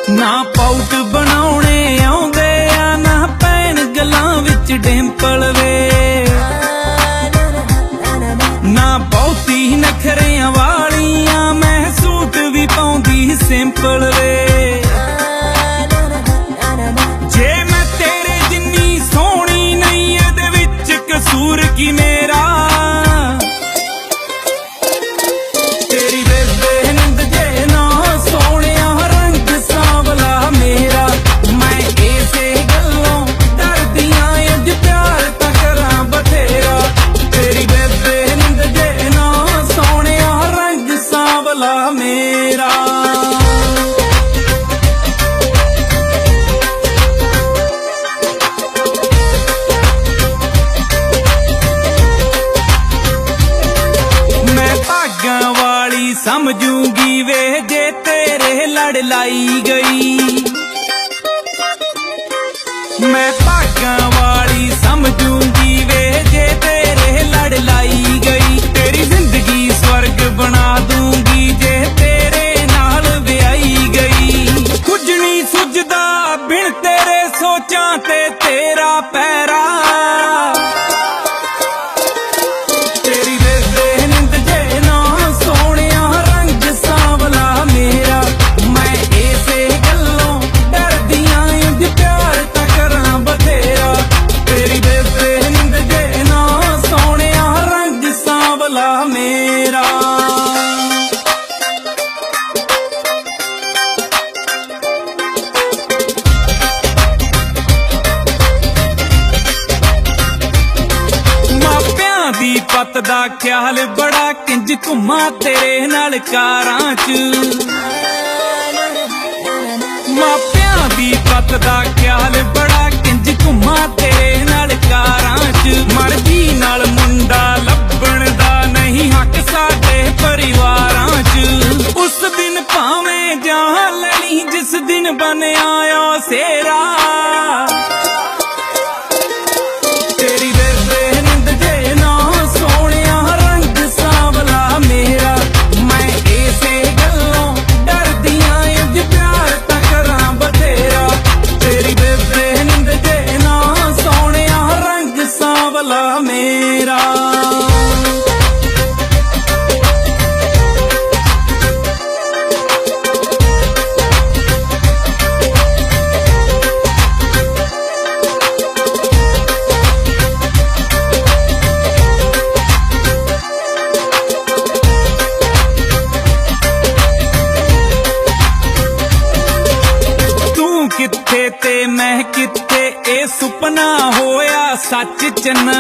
ना पाउट बनाउणे आउंदे आ ना पैन गलां विच डिंपल वे ना बहुती नखरियां वालियां मैं सूट भी पाउंदी सिंपल वे जे मैं तेरे जिन्नी सोहनी नहीं इहदे विच कसूर की मेरा तेरी बेबे निंद जे ना सोहणिया रंग सांवला मेरा मैं इसे गल्लों डरदियां अज प्यार तां करां बथेरा तेरी बेबे निंद जे ना सोहणिया रंग सांवला मेरा समझूंगी वे जे तेरे लड़ लाई गई मैं भागां वाली समझूंगी वे जे तेरे लड़ लाई गई तेरी जिंदगी स्वर्ग बना दूंगी जे तेरे नाल ब्याई गई कुछ नहीं सुझदा बिन तेरे सोचां ते तेरा पैरा पत दा ख्याल बड़ा किंज घुमा तेरे नाल कारां च मापियां दी पत दा ख्याल बड़ा किंज घुमा तेरे नाल कारां च मर्जी नाल मुंडा लभण दा नहीं हक साडे परिवारां च उस दिन भावें जान लैनी जिस दिन बन आया सेरा मेरा तू किथे ते मैं किथे ए सुपना होया सच चन्ना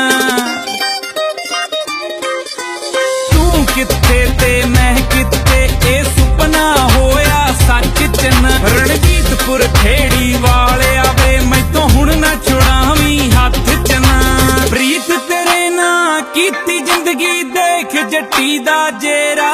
तू किथे ते मैं किथे ए सुपना होया सच चन्ना रणजीतपुर खेड़ी वाले आवे मैं तो हुण ना छुड़ावी हाथ चन्ना प्रीत तेरे ना कीती जिंदगी देख जट्टी दा जेरा